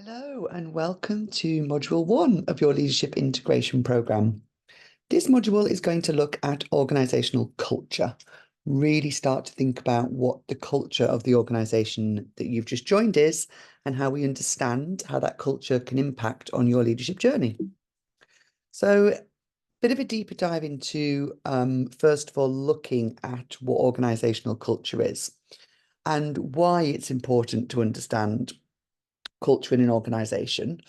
Hello and welcome to Module 1 of your Leadership Integration Programme. This module is going to look at organisational culture. Really start to think about what the culture of the organisation that you've just joined is and how we understand how that culture can impact on your leadership journey. So, a bit of a deeper dive into, first of all, looking at what organisational culture is and why it's important to understand culture in an organization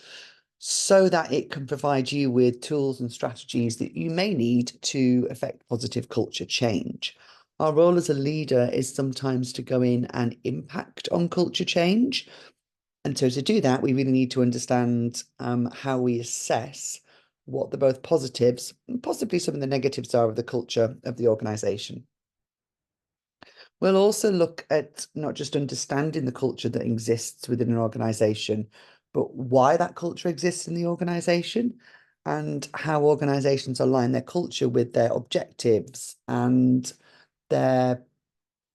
so that it can provide you with tools and strategies that you may need to affect positive culture change. Our role as a leader is sometimes to go in and impact on culture change. And so to do that, we really need to understand how we assess what the both positives and possibly some of the negatives are of the culture of the organization. We'll also look at not just understanding the culture that exists within an organization, but why that culture exists in the organization and how organizations align their culture with their objectives and their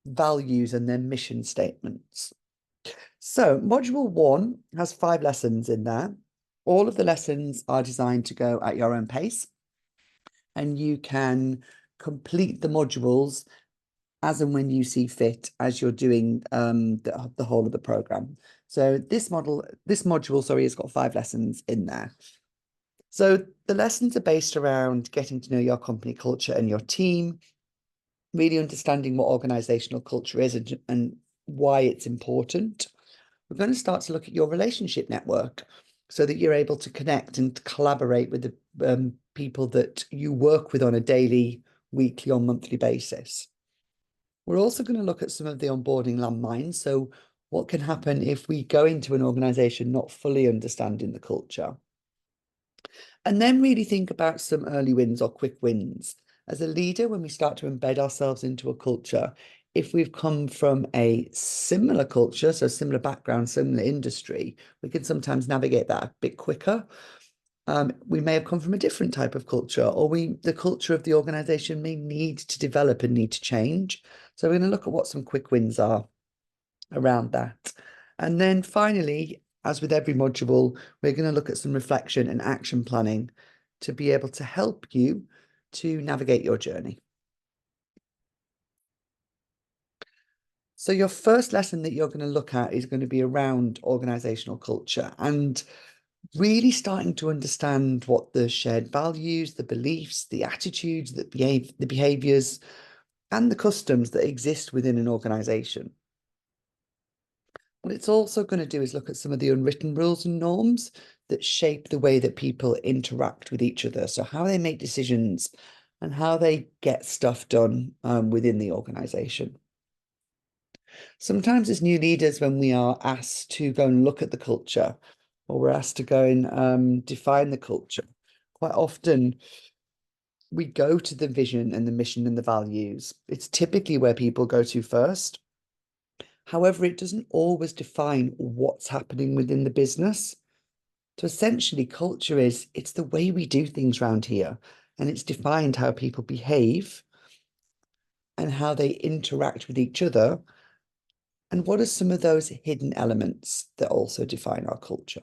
values and their mission statements. So module 1 has 5 lessons in there. All of the lessons are designed to go at your own pace, and you can complete the modules as and when you see fit as you're doing the whole of the program. So this module, sorry, has got 5 lessons in there. So the lessons are based around getting to know your company culture and your team, really understanding what organizational culture is and why it's important. We're going to start to look at your relationship network so that you're able to connect and collaborate with the people that you work with on a daily, weekly, or monthly basis. We're also going to look at some of the onboarding landmines. So what can happen if we go into an organization not fully understanding the culture? And then really think about some early wins or quick wins. As a leader, when we start to embed ourselves into a culture, if we've come from a similar culture, so similar background, similar industry, we can sometimes navigate that a bit quicker. We may have come from a different type of culture, or the culture of the organization may need to develop and need to change. So we're going to look at what some quick wins are around that. And then finally, as with every module, we're going to look at some reflection and action planning to be able to help you to navigate your journey. So your first lesson that you're going to look at is going to be around organizational culture and really starting to understand what the shared values, the beliefs, the attitudes, the behaviors, and the customs that exist within an organization. What it's also going to do is look at some of the unwritten rules and norms that shape the way that people interact with each other. So how they make decisions and how they get stuff done within the organization. Sometimes as new leaders, when we are asked to go and look at the culture, or we're asked to go and define the culture, quite often we go to the vision and the mission and the values. It's typically where people go to first. However, it doesn't always define what's happening within the business. So essentially, culture it's the way we do things around here, and it's defined how people behave and how they interact with each other. And what are some of those hidden elements that also define our culture?